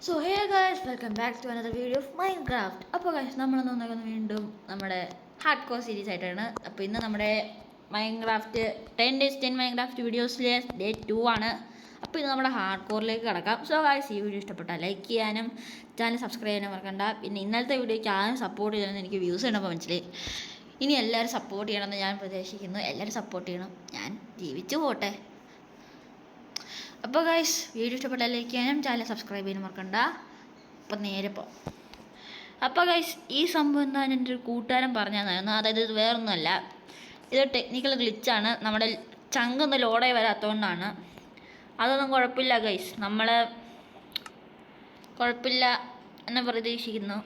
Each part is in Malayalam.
So hey guys, welcome back to another video of Minecraft. അപ്പോൾ ഗൈസ്, നമ്മളൊന്ന് വന്നേക്കുന്നത് വീണ്ടും നമ്മുടെ ഹാർഡ് കോർ സീരീസ് ആയിട്ടാണ്. അപ്പോൾ ഇന്ന് നമ്മുടെ മൈൻക്രാഫ്റ്റ് 10 days 10 മൈൻക്രാഫ്റ്റ് വീഡിയോസിലെ ഡേ 2 ആണ്. അപ്പോൾ ഇന്ന് നമ്മുടെ ഹാർഡ് കോറിലേക്ക് കിടക്കാം. സോ ഗൈസ്, ഈ വീഡിയോ ഇഷ്ടപ്പെട്ടാൽ ലൈക്ക് ചെയ്യാനും ചാനൽ സബ്സ്ക്രൈബ് ചെയ്യാനും മറക്കണ്ട. പിന്നെ ഇന്നലത്തെ വീഡിയോയ്ക്ക് ആരും സപ്പോർട്ട് ചെയ്യണമെന്ന് എനിക്ക് വ്യൂസ് ചെയ്യണപ്പോൾ മനസ്സിലായി. ഇനി എല്ലാവരും സപ്പോർട്ട് ചെയ്യണമെന്ന് ഞാൻ പ്രതീക്ഷിക്കുന്നു. എല്ലാവരും സപ്പോർട്ട് ചെയ്യണം, ഞാൻ ജീവിച്ചു പോട്ടെ. അപ്പോൾ ഗൈസ്, വീഡിയോ ഇഷ്ടപ്പെട്ടാൽ ലൈക്ക് ചെയ്യാനും ചാനൽ സബ്സ്ക്രൈബ് ചെയ്യാനും മറക്കണ്ട. അപ്പം നേരെ പോ. അപ്പോൾ ഗൈസ്, ഈ സംഭവം എന്താണ് എൻ്റെ ഒരു കൂട്ടുകാരൻ പറഞ്ഞു തന്നായിരുന്നു. അതായത് ഇത് വേറൊന്നുമല്ല, ഇത് ടെക്നിക്കൽ ഗ്ലിച്ചാണ്. നമ്മുടെ ചങ്കൊന്ന് ലോഡായി വരാത്തതുകൊണ്ടാണ്. അതൊന്നും കുഴപ്പമില്ല ഗൈസ്, നമ്മൾ കുഴപ്പമില്ല എന്ന് പ്രതീക്ഷിക്കുന്നു.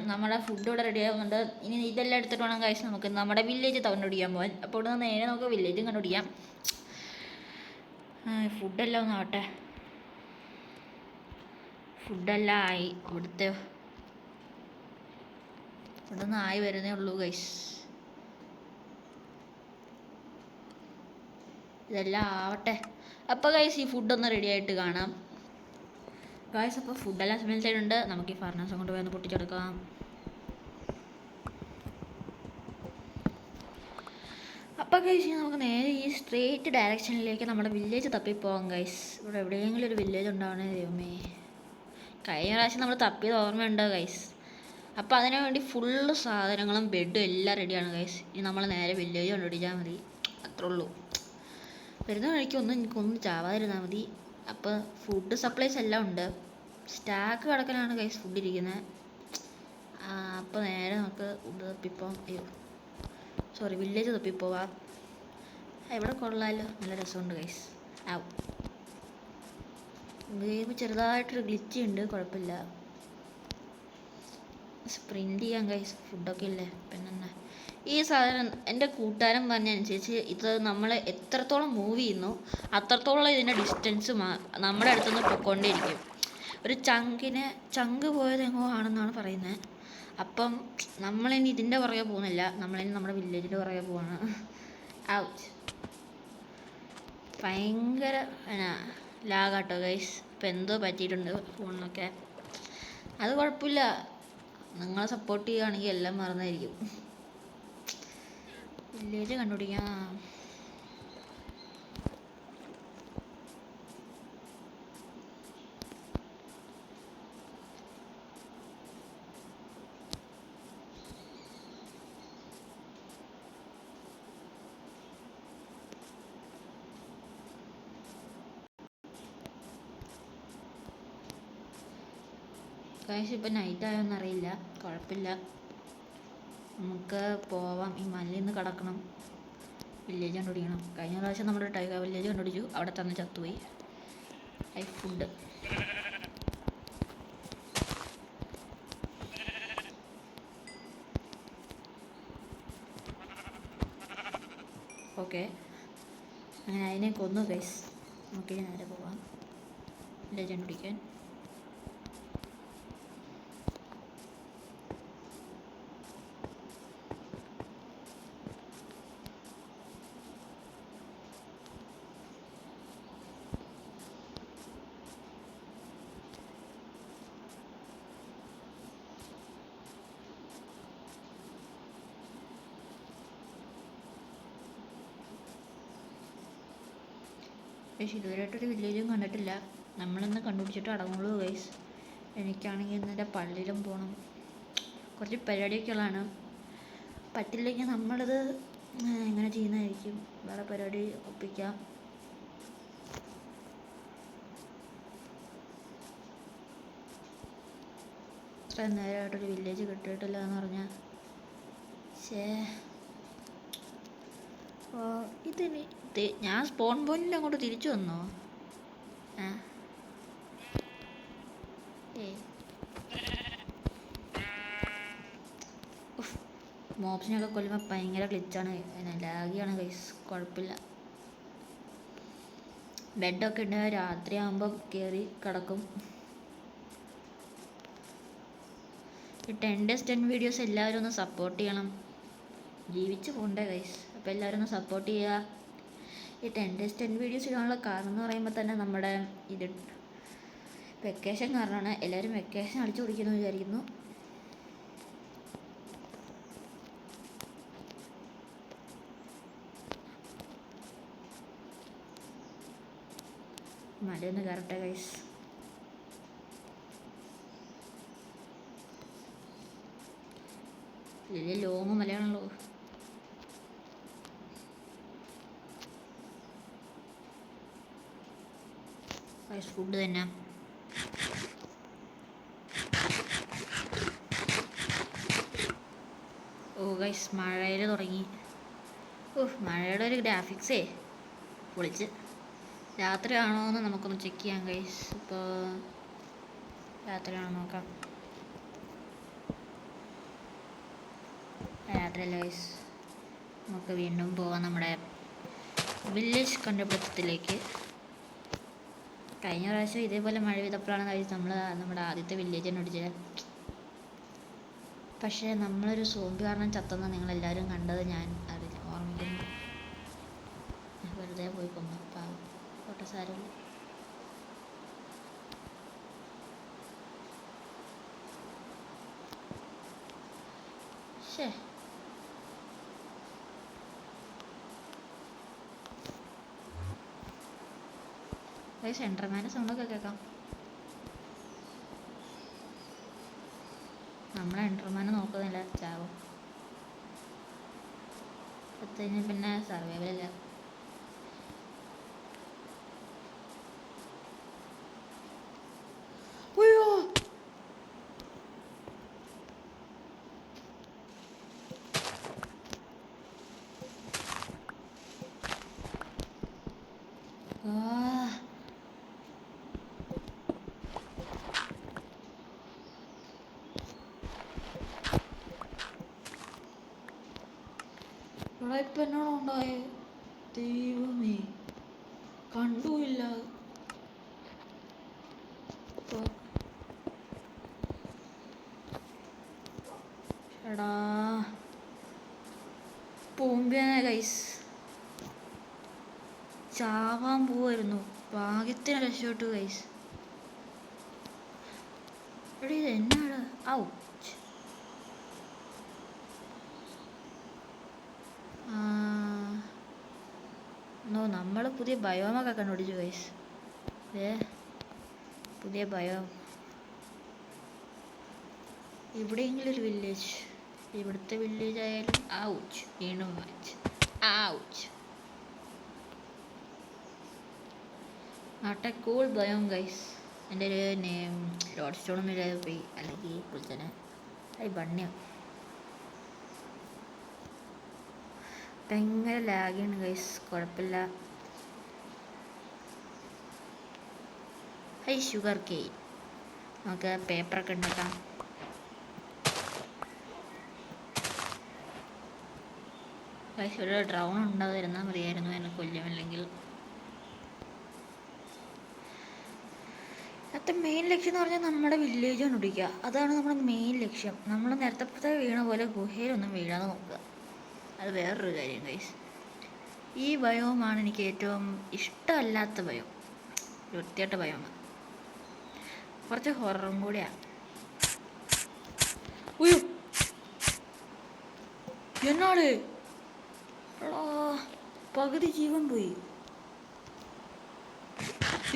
നമ്മുടെ ഫുഡ് ഇവിടെ റെഡി ആകുന്നുണ്ട്. ഇനി ഇതെല്ലാം എടുത്തിട്ട് വേണം ഗൈസ് നമുക്ക് നമ്മുടെ വില്ലേജ് കണ്ടുപിടിക്കാൻ പോകാൻ. അപ്പോൾ ഇവിടെ നിന്ന് നേരെ നമുക്ക് വില്ലേജും കണ്ടുപിടിക്കാം. ഫുഡെല്ലാം ഒന്നാവട്ടെ. ഫുഡെല്ലാം ആയി. ഇവിടെ നിന്ന് ആയി വരുന്നേ ഉള്ളൂ ഗൈസ്. ഇതെല്ലാം ആവട്ടെ. അപ്പോൾ ഗൈസ്, ഈ ഫുഡൊന്ന് റെഡി ആയിട്ട് കാണാം ഗൈസ്. അപ്പോൾ ഫുഡെല്ലാം സ്മെൽ ചെയ്തിട്ടുണ്ട്. നമുക്ക് ഈ ഫർണസ് കൊണ്ട് പോയി പൊട്ടിച്ചെടുക്കാം. അപ്പോൾ ഗൈസ്, നമുക്ക് നേരെ ഈ സ്ട്രേറ്റ് ഡയറക്ഷനിലേക്ക് നമ്മുടെ വില്ലേജ് തപ്പിപ്പോവാം ഗൈസ്. ഇവിടെ എവിടെയെങ്കിലും ഒരു വില്ലേജ് ഉണ്ടാവണേ ദൈവമേ. കഴിഞ്ഞ പ്രാവശ്യം നമ്മൾ തപ്പിയത് ഓർമ്മയുണ്ടോ ഗൈസ്? അപ്പോൾ അതിനു വേണ്ടി ഫുള്ള് സാധനങ്ങളും ബെഡും എല്ലാം റെഡിയാണ് ഗൈസ്. ഇനി നമ്മൾ നേരെ വില്ലേജ് കണ്ടുപിടിച്ചാൽ മതി, അത്രേ ഉള്ളൂ. വരുന്ന വഴിക്ക് എനിക്കൊന്നും ചാവാതിരുന്നാൽ മതി. അപ്പോൾ ഫുഡ് സപ്ലൈസ് എല്ലാം ഉണ്ട്. സ്റ്റാക്ക് കിടക്കലാണ് ഗൈസ് ഫുഡ് ഇരിക്കുന്നത്. അപ്പോൾ നേരെ നമുക്ക് ഫുഡ് തപ്പിപ്പോവാം. സോറി, വില്ലേജ് തപ്പിപ്പോവാം. ഇവിടെ കൊള്ളാമല്ലോ, നല്ല രസമുണ്ട് ഗൈസ്. ഗെയിം ചെറുതായിട്ടൊരു ഗ്ലിച്ച് ഉണ്ട്, കുഴപ്പമില്ല. സ്പ്രിൻ്റ് ചെയ്യാം ഗൈസ്, ഫുഡൊക്കെ ഇല്ലേ. പിന്നെ ഈ സാധനം എൻ്റെ കൂട്ടുകാരൻ പറഞ്ഞനുസരിച്ച് ഇത് നമ്മൾ എത്രത്തോളം മൂവ് ചെയ്യുന്നു അത്രത്തോളം ഇതിൻ്റെ ഡിസ്റ്റൻസ് നമ്മുടെ അടുത്തുനിന്ന് പൊയ്ക്കൊണ്ടേയിരിക്കും. ഒരു ചങ്ക് പോയതെങ്ങോ ആണെന്നാണ് പറയുന്നത്. അപ്പം നമ്മളിനി ഇതിൻ്റെ പുറകെ പോകുന്നില്ല, നമ്മളിനി നമ്മുടെ വില്ലേജിൻ്റെ പുറകെ പോവാണ്. ഔച്ച്, ഭയങ്കര ലാഗാട്ടോ ഗൈസ്. ഇപ്പം എന്തോ പറ്റിയിട്ടുണ്ട് ഫോണിനൊക്കെ. അത് കുഴപ്പമില്ല, നിങ്ങളെ സപ്പോർട്ട് ചെയ്യുകയാണെങ്കിൽ എല്ലാം മറന്നായിരിക്കും. വില്ലേജ് കണ്ടുപിടിക്കാം. ഗൈസ്, ഇപ്പം നൈറ്റ് ആയോന്നറിയില്ല, കുഴപ്പമില്ല, നമുക്ക് പോവാം. ഈ മലയിൽ നിന്ന് കടക്കണം, വില്ലേജ് കണ്ടുപിടിക്കണം. കഴിഞ്ഞ പ്രാവശ്യം നമ്മുടെ ടൈഗർ വില്ലേജ് കണ്ടുപിടിച്ചു, അവിടെ തന്നെ ചത്തുപോയി. Food okay. അങ്ങനെ അതിനെ കൊന്നു ഗൈസ്. നമുക്ക് നേരെ പോവാം വില്ലേജ് കണ്ടുപിടിക്കാൻ. പക്ഷേ ഇതുവരെയായിട്ടൊരു വില്ലേജും കണ്ടിട്ടില്ല. നമ്മളിന്ന് കണ്ടുപിടിച്ചിട്ട് അടങ്ങുള്ളൂ ഗൈസ്. എനിക്കാണെങ്കിൽ ഇന്നെൻ്റെ പള്ളിയിലും പോകണം, കുറച്ച് പരിപാടിയൊക്കെയുള്ളതാണ്. പറ്റില്ലെങ്കിൽ നമ്മളിത് എങ്ങനെ ചെയ്യുന്നതായിരിക്കും, വേറെ പരിപാടി ഒപ്പിക്കാം. ഇത്ര നേരമായിട്ടൊരു വില്ലേജ് കിട്ടിയിട്ടില്ല എന്ന് പറഞ്ഞാൽ ഇതിന് ഞാൻ സ്പോൺ പോയിന്റിൽ അങ്ങോട്ട് തിരിച്ചു വന്നോ? മോപ്സിനൊക്കെ കൊല്ലുമ്പോൾ ഭയങ്കര ഗ്ലിച്ചാണ്, ലാഗിയാണ് ഗൈസ്. കുഴപ്പമില്ല, ബെഡൊക്കെ ഉണ്ടെങ്കിൽ രാത്രിയാകുമ്പം കയറി കിടക്കും. ഈ 10 days 10 വീഡിയോസ് എല്ലാവരും ഒന്ന് സപ്പോർട്ട് ചെയ്യണം, ജീവിച്ചു പോകണ്ടേ ഗൈസ്. അപ്പോൾ എല്ലാവരും ഒന്ന് സപ്പോർട്ട് ചെയ്യുക. ഈ 10 വീഡിയോസ് ഇടാനുള്ള കാരണം എന്ന് പറയുമ്പോൾ തന്നെ നമ്മുടെ ഇത് വെക്കേഷൻ കാരണമാണ്. എല്ലാവരും വെക്കേഷൻ അടിച്ചു പിടിക്കുന്നു വിചാരിക്കുന്നു. മലയൊന്ന് കയറട്ടെ ഗൈസ്. വലിയ ലോങ് മലയാണല്ലോ. ഗൈസ് ഫുഡ് തന്നെ. ഓ ഗൈസ് മഴയിൽ തുടങ്ങി. മഴയുടെ ഒരു ഗ്രാഫിക്സേ പൊളിച്ച്. രാത്രിയാണോ എന്ന് നമുക്കൊന്ന് ചെക്ക് ചെയ്യാം ഗൈസ്. ഇപ്പോൾ രാത്രിയാണോ നോക്കാം. രാത്രിയല്ല ഗൈസ്. നമുക്ക് വീണ്ടും പോവാം നമ്മുടെ വില്ലേജ് കണ്ടുപിടുത്തത്തിലേക്ക്. കഴിഞ്ഞ പ്രാവശ്യം ഇതേപോലെ മഴ പെയ്തപ്പോഴാണ് ഗൈസ് നമ്മുടെ ആദ്യത്തെ വില്ലേജ് തന്നെ അടിച്ചത്. പക്ഷേ നമ്മളൊരു സോംബി കാരണം ചത്തെന്ന് നിങ്ങളെല്ലാവരും കണ്ടത് ഞാൻ ഓർമ്മിക്കുന്നു. വെറുതെ പോയി കൊന്നു. പാവം കോട്ടെ സാരമില്ല. ശേ സെൻറ്റർമാൻ്റെ സൗണ്ടൊക്കെ കേൾക്കാം. നമ്മളെ എൻ്റർമാനെ നോക്കുന്നില്ല, ചാവും. പത്തിന് പിന്നെ സർവൈവലില്ല. അയ്യോ ഇവിടെ ഇപ്പം എന്നോട് ഉണ്ടായേ ദൈവമേ, കണ്ടുമില്ല. എടാ പൂമ്പിയാനെ ഗൈസ്, ചാവാൻ പോവായിരുന്നു. ഭാഗ്യത്തിന് രക്ഷപ്പെട്ടു ഗൈസ്. എടാ ഇത് എന്നാണ്? ഔച്ച്. നമ്മൾ പുതിയ ബയോമൊക്കെ കണ്ടുപിടിച്ചു ഗൈസ്. പുതിയ ബയോം. ഇവിടെയെങ്കിലും ഒരു വില്ലേജ്. ഇവിടുത്തെ വില്ലേജ് ആയാലും ഔച്ച്. വീണ്ടും watch ouch. Not a cool biome guys. എൻ്റെ ഒരു ലോഡ് സ്റ്റോണൊന്നും ഇല്ലാതെ പോയി, അല്ലെങ്കിൽ കുളിച്ചനെ ബണ്ണിയോ. ഭയങ്കര ലാഗാണ് ഗൈസ്. കുഴപ്പമില്ല. Sugar cane. നമുക്ക് പേപ്പറൊക്കെ ഉണ്ടാക്കാം. ഗൈസ് ഒരു ഡ്രൗൺ ഉണ്ടാതിരുന്നാൽ മതിയായിരുന്നു എന്നെ കൊല്ലുമല്ലെങ്കിൽ. ഇന്നത്തെ മെയിൻ ലക്ഷ്യം എന്ന് പറഞ്ഞാൽ നമ്മുടെ വില്ലേജ് കണ്ടുപിടിക്കുക. അതാണ് നമ്മുടെ മെയിൻ ലക്ഷ്യം. നമ്മൾ നേരത്തെ വീണ പോലെ ഗുഹയിലൊന്നും വീഴാതെ നോക്കുക. അത് വേറൊരു കാര്യം ഗൈസ്. ഈ ബയോമാണ് എനിക്ക് ഏറ്റവും ഇഷ്ടമല്ലാത്ത ബയോ. വൃത്തിയായിട്ട ബയോമാണ്. കുറച്ച് ഹൊററും കൂടിയാണ്. ഉയ്യോ എന്നാട് പകുതി ജീവൻ പോയി.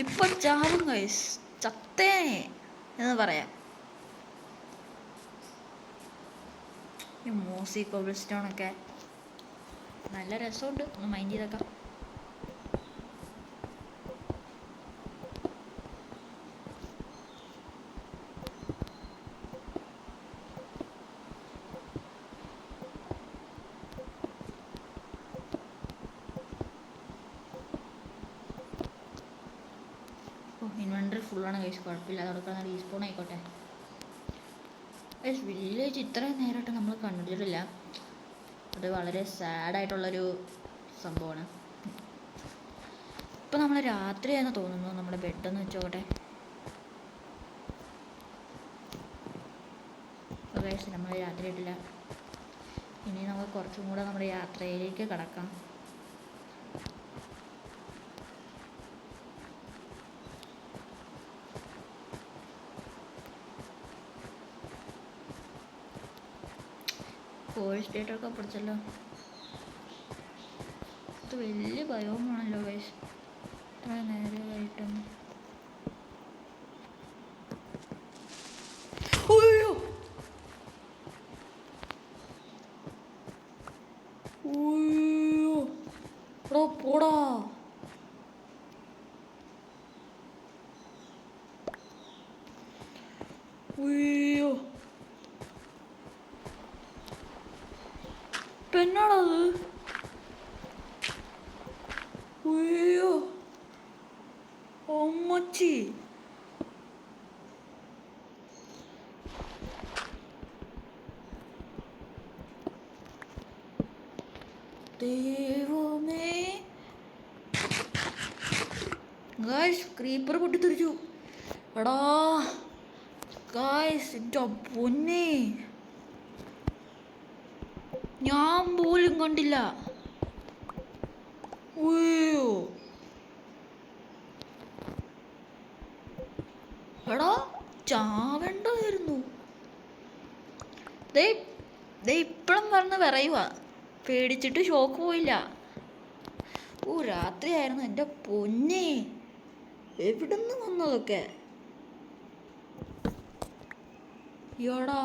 ഇപ്പൊ ചാവും ഗൈസ്. ചത്തേനെ എന്ന് പറയാം. ഈ മോസി കോബിൾ സ്റ്റോണൊക്കെ നല്ല രസമുണ്ട്. ഒന്ന് മൈൻഡ് ചെയ്തേക്കാം. ഇൻവെൻറ്ററി ഫുള്ളാണ് ഗൈസ്. കുഴപ്പമില്ല, അതോടൊക്കെ റീസ്പോൺ ആയിക്കോട്ടെ. ഗൈസ് വില്ലേജ് ഇത്രയും നേരമായിട്ട് നമ്മൾ കണ്ടിട്ടില്ല. അത് വളരെ സാഡായിട്ടുള്ളൊരു സംഭവമാണ്. ഇപ്പം നമ്മൾ രാത്രിയാണെന്ന് തോന്നുന്നു. നമ്മുടെ ബെഡെന്ന് വെച്ചോട്ടെ. അപ്പോൾ ഗൈസ് നമ്മൾ രാത്രി ആയിട്ടില്ല. ഇനി നമുക്ക് കുറച്ചും കൂടെ നമ്മുടെ യാത്രയിലേക്ക് കടക്കാം. കോഴിസ്റ്റേറ്റൊക്കെ പിടിച്ചല്ലോ. ഇത് വലിയ ഭയവുമാണല്ലോ ഗൈസ്, ഇത്ര നേരമായിട്ടൊന്നും. അയ്യോ അയ്യോ എടാ പോടാ. അയ്യോ പെണ്ണാടത്. അയ്യോ അമ്മച്ചി. ദൈവമേ ഗായ്സ്, ക്രീപ്പർ പൊട്ടിത്തെറിച്ചു. എടാ ഗായ്സ്, എൻ്റെ പൊന്നേ, ഞാൻ പോലും കണ്ടില്ല. അയ്യോ എടാ ചാവേണ്ടതായിരുന്നു. ദേ ഇപ്പഴും പറഞ്ഞ് പറയുക, പേടിച്ചിട്ട് ഷോക്ക് പോയില്ല. ഓ രാത്രിയായിരുന്നു എൻ്റെ പൊന്നേ, എവിടുന്ന് വന്നതൊക്കെ. യോടാ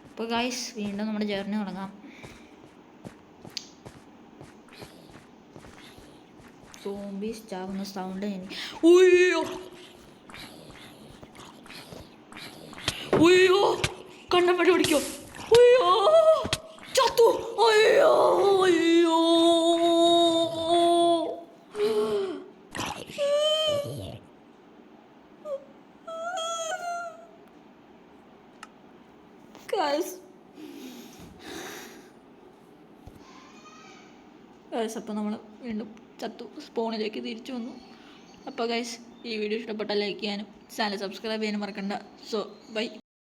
അപ്പോൾ ഗൈസ്, വീണ്ടും നമ്മുടെ ജേർണി തുടങ്ങാം. സോംബീസ് ചാവുന്ന സൗണ്ട് എനിക്ക്. ഉയ്യോ ഉയ്യോ കണ്ണം വഴി പിടിക്കോ. ഉയ്യോ ചത്തു. അയ്യോ അയ്യോ ഗൈസ്. അപ്പോൾ നമ്മൾ വീണ്ടും ചത്തു, സ്പോണിലേക്ക് തിരിച്ചു വന്നു. അപ്പോൾ ഗൈസ്, ഈ വീഡിയോ ഇഷ്ടപ്പെട്ടാൽ ലൈക്ക് ചെയ്യാനും ചാനൽ സബ്സ്ക്രൈബ് ചെയ്യാനും മറക്കണ്ട. So by.